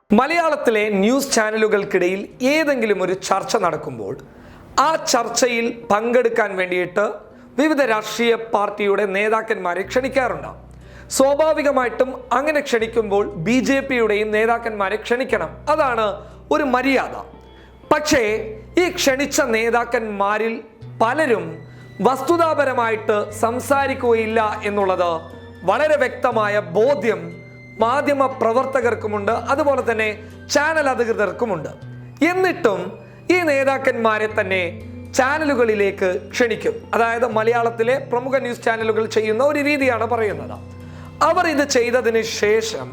മലയാളത്തിലെ ന്യൂസ് ചാനലുകൾക്കിടയിൽ ഏതെങ്കിലും ഒരു ചർച്ച നടക്കുമ്പോൾ ആ ചർച്ചയിൽ പങ്കെടുക്കാൻ വേണ്ടിയിട്ട് വിവിധ രാഷ്ട്രീയ പാർട്ടിയുടെ നേതാക്കന്മാരെ ക്ഷണിക്കാറുണ്ട്. സ്വാഭാവികമായിട്ടും അങ്ങനെ ക്ഷണിക്കുമ്പോൾ BJPയുടെയും നേതാക്കന്മാരെ ക്ഷണിക്കണം, അതാണ് ഒരു മര്യാദ. പക്ഷേ ഈ ക്ഷണിച്ച നേതാക്കന്മാരിൽ പലരും വസ്തുതാപരമായിട്ട് സംസാരിക്കുകയില്ല എന്നുള്ളത് വളരെ വ്യക്തമായ ബോധ്യം മാധ്യമ പ്രവർത്തകർക്കുമുണ്ട്, അതുപോലെ തന്നെ ചാനൽ അധികൃതർക്കുമുണ്ട്. എന്നിട്ടും ഈ നേതാക്കന്മാരെ തന്നെ ചാനലുകളിലേക്ക് ക്ഷണിക്കും. അതായത് മലയാളത്തിലെ പ്രമുഖ ന്യൂസ് ചാനലുകൾ ചെയ്യുന്ന ഒരു രീതിയാണ് പറയുന്നത്. അവർ ഇത് ചെയ്തതിന് ശേഷം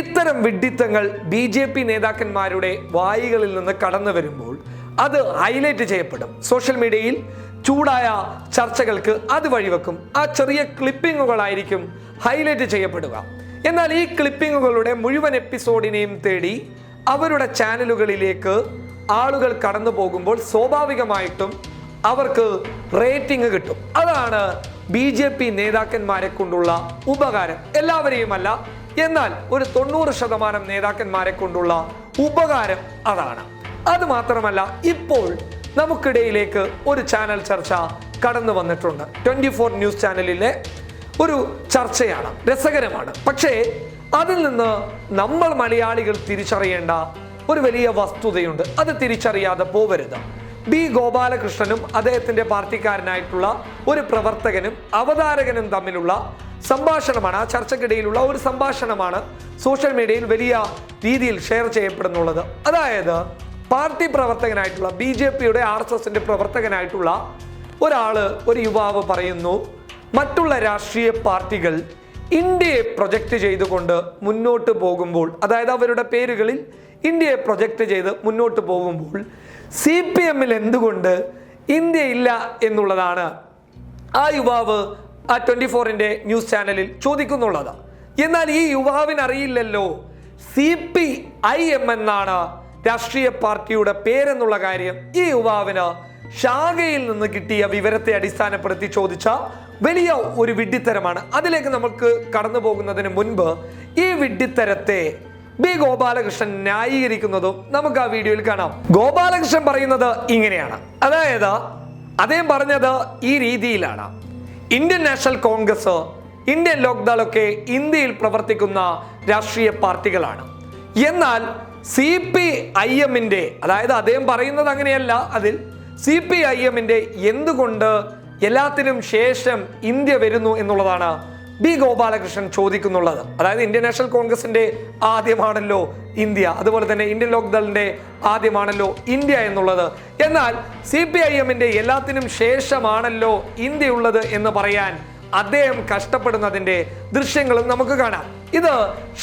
ഇത്തരം വിഡ്ഢിത്തങ്ങൾ BJP നേതാക്കന്മാരുടെ വായികളിൽ നിന്ന് കടന്നു വരുമ്പോൾ അത് ഹൈലൈറ്റ് ചെയ്യപ്പെടും. സോഷ്യൽ മീഡിയയിൽ ചൂടായ ചർച്ചകൾക്ക് അത് വഴിവെക്കും. ആ ചെറിയ ക്ലിപ്പിങ്ങുകളായിരിക്കും ഹൈലൈറ്റ് ചെയ്യപ്പെടുക. എന്നാൽ ഈ ക്ലിപ്പിങ്ങുകളുടെ മുഴുവൻ എപ്പിസോഡിനെയും തേടി അവരുടെ ചാനലുകളിലേക്ക് ആളുകൾ കടന്നു പോകുമ്പോൾ സ്വാഭാവികമായിട്ടും അവർക്ക് റേറ്റിംഗ് കിട്ടും. അതാണ് BJP നേതാക്കന്മാരെ കൊണ്ടുള്ള ഉപകാരം. എല്ലാവരെയുമല്ല, എന്നാൽ ഒരു 90% നേതാക്കന്മാരെ കൊണ്ടുള്ള ഉപകാരം അതാണ്. അത് മാത്രമല്ല, ഇപ്പോൾ നമുക്കിടയിലേക്ക് ഒരു ചാനൽ ചർച്ച കടന്നു വന്നിട്ടുണ്ട്. 24 ന്യൂസ് ചാനലിലെ ഒരു ചർച്ചയാണ്, രസകരമാണ്. പക്ഷേ അതിൽ നിന്ന് നമ്മൾ മലയാളികൾ തിരിച്ചറിയേണ്ട ഒരു വലിയ വസ്തുതയുണ്ട്. അത് തിരിച്ചറിയാതെ പോവരുത്. B. ഗോപാലകൃഷ്ണനും അദ്ദേഹത്തിന്റെ പാർട്ടിക്കാരനായിട്ടുള്ള ഒരു പ്രവർത്തകനും അവതാരകനും തമ്മിലുള്ള സംഭാഷണമാണ്. ആ ചർച്ചക്കിടയിലുള്ള ഒരു സംഭാഷണമാണ് സോഷ്യൽ മീഡിയയിൽ വലിയ രീതിയിൽ ഷെയർ ചെയ്യപ്പെടുന്നുള്ളത്. അതായത് പാർട്ടി പ്രവർത്തകനായിട്ടുള്ള BJPയുടെ RSSന്റെ പ്രവർത്തകനായിട്ടുള്ള ഒരു യുവാവ് പറയുന്നു, മറ്റുള്ള രാഷ്ട്രീയ പാർട്ടികൾ ഇന്ത്യയെ പ്രൊജക്റ്റ് ചെയ്തുകൊണ്ട് മുന്നോട്ട് പോകുമ്പോൾ, അതായത് അവരുടെ പേരുകളിൽ ഇന്ത്യയെ പ്രൊജക്റ്റ് ചെയ്ത് മുന്നോട്ട് പോകുമ്പോൾ CPMൽ എന്തുകൊണ്ട് ഇന്ത്യ ഇല്ല എന്നുള്ളതാണ് ആ യുവാവ് ആ 24ന്റെ ന്യൂസ് ചാനലിൽ ചോദിക്കുന്നുള്ളത്. എന്നാൽ ഈ യുവാവിന് അറിയില്ലല്ലോ CPIM എന്നാണ് രാഷ്ട്രീയ പാർട്ടിയുടെ പേരെന്നുള്ള കാര്യം. ഈ യുവാവിന് ശാഖയിൽ നിന്ന് കിട്ടിയ വിവരത്തെ അടിസ്ഥാനപ്പെടുത്തി ചോദിച്ച വലിയ ഒരു വിഡ്ഢിത്തരമാണ്. അതിലേക്ക് നമുക്ക് കടന്നു പോകുന്നതിന് മുൻപ് ഈ വിഡ്ഢിത്തരത്തെ B. ഗോപാലകൃഷ്ണൻ ന്യായീകരിക്കുന്നതും നമുക്ക് ആ വീഡിയോയിൽ കാണാം. ഗോപാലകൃഷ്ണൻ പറയുന്നത് ഇങ്ങനെയാണ്. അതായത് അദ്ദേഹം പറഞ്ഞത് ഈ രീതിയിലാണ്: ഇന്ത്യൻ നാഷണൽ കോൺഗ്രസ്, ഇന്ത്യൻ ലോക്ദളൊക്കെ ഇന്ത്യയിൽ പ്രവർത്തിക്കുന്ന രാഷ്ട്രീയ പാർട്ടികളാണ്. എന്നാൽ CPIMന്റെ, അതായത് അദ്ദേഹം പറയുന്നത് അങ്ങനെയല്ല, അതിൽ CPIMന്റെ എന്തുകൊണ്ട് എല്ലാത്തിനും ശേഷം ഇന്ത്യ വരുന്നു എന്നുള്ളതാണ് B. ഗോപാലകൃഷ്ണൻ ചോദിക്കുന്നുള്ളത്. അതായത് ഇന്ത്യൻ നാഷണൽ കോൺഗ്രസിന്റെ ആദ്യമാണല്ലോ ഇന്ത്യ, അതുപോലെ തന്നെ ഇന്ത്യൻ ലോക്ദളിന്റെ ആദ്യമാണല്ലോ ഇന്ത്യ എന്നുള്ളത്. എന്നാൽ CPIMന്റെ എല്ലാത്തിനും ശേഷമാണല്ലോ ഇന്ത്യ ഉള്ളത് എന്ന് പറയാൻ അദ്ദേഹം കഷ്ടപ്പെടുന്നതിന്റെ ദൃശ്യങ്ങളും നമുക്ക് കാണാം. ഇത്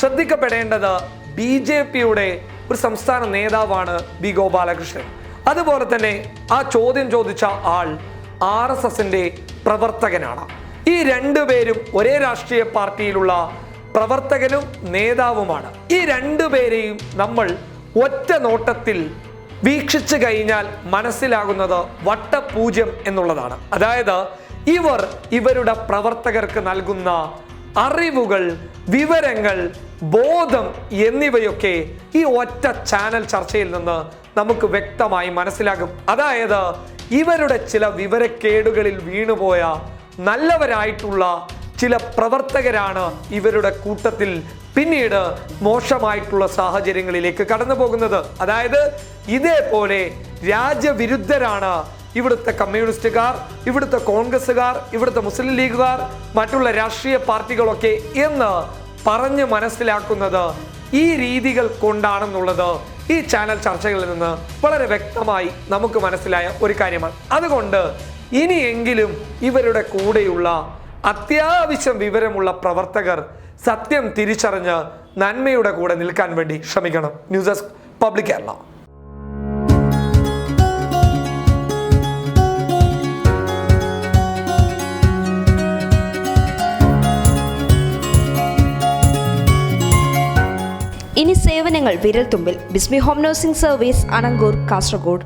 ശ്രദ്ധിക്കപ്പെടേണ്ടത് BJPയുടെ ഒരു സംസ്ഥാന നേതാവാണ് B. ഗോപാലകൃഷ്ണൻ. അതുപോലെ തന്നെ ആ ചോദ്യം ചോദിച്ച ആൾ RSSന്റെ പ്രവർത്തകനാണ്. ഈ രണ്ടുപേരും ഒരേ രാഷ്ട്രീയ പാർട്ടിയിലുള്ള പ്രവർത്തകനും നേതാവുമാണ്. ഈ രണ്ടുപേരെയും നമ്മൾ ഒറ്റ നോട്ടത്തിൽ വീക്ഷിച്ചു കഴിഞ്ഞാൽ മനസ്സിലാകുന്നത് വട്ടപൂജ്യം എന്നുള്ളതാണ്. അതായത് ഇവരുടെ പ്രവർത്തകർക്ക് നൽകുന്ന അറിവുകൾ, വിവരങ്ങൾ, ബോധം എന്നിവയൊക്കെ ഈ ഒറ്റ ചാനൽ ചർച്ചയിൽ നിന്ന് നമുക്ക് വ്യക്തമായി മനസ്സിലാകും. അതായത് ഇവരുടെ ചില വിവരക്കേടുകളിൽ വീണുപോയ നല്ലവരായിട്ടുള്ള ചില പ്രവർത്തകരാണ് ഇവരുടെ കൂട്ടത്തിൽ പിന്നീട് മോശമായിട്ടുള്ള സാഹചര്യങ്ങളിലേക്ക് കടന്നു പോകുന്നത്. അതായത് ഇതേപോലെ രാജ്യവിരുദ്ധരാണ് ഇവിടുത്തെ കമ്മ്യൂണിസ്റ്റുകാർ, ഇവിടുത്തെ കോൺഗ്രസ്സുകാർ, ഇവിടുത്തെ മുസ്ലിം ലീഗുകാർ, മറ്റുള്ള രാഷ്ട്രീയ പാർട്ടികളൊക്കെ എന്ന് പറഞ്ഞ് മനസ്സിലാക്കുന്നത് ഈ രീതികൾ കൊണ്ടാണെന്നുള്ളത് ഈ ചാനൽ ചർച്ചകളിൽ നിന്ന് വളരെ വ്യക്തമായി നമുക്ക് മനസ്സിലായ ഒരു കാര്യമാണ്. അതുകൊണ്ട് ഇനിയെങ്കിലും ഇവരുടെ കൂടെയുള്ള അത്യാവശ്യം വിവരമുള്ള പ്രവർത്തകർ സത്യം തിരിച്ചറിഞ്ഞ് നന്മയുടെ കൂടെ നിൽക്കാൻ വേണ്ടി ശ്രമിക്കണം. News desk public Kerala. ഇനി സേവനങ്ങൾ വിരൽത്തുമ്പിൽ. Bismi home nursing service, Anangur, Kasaragod.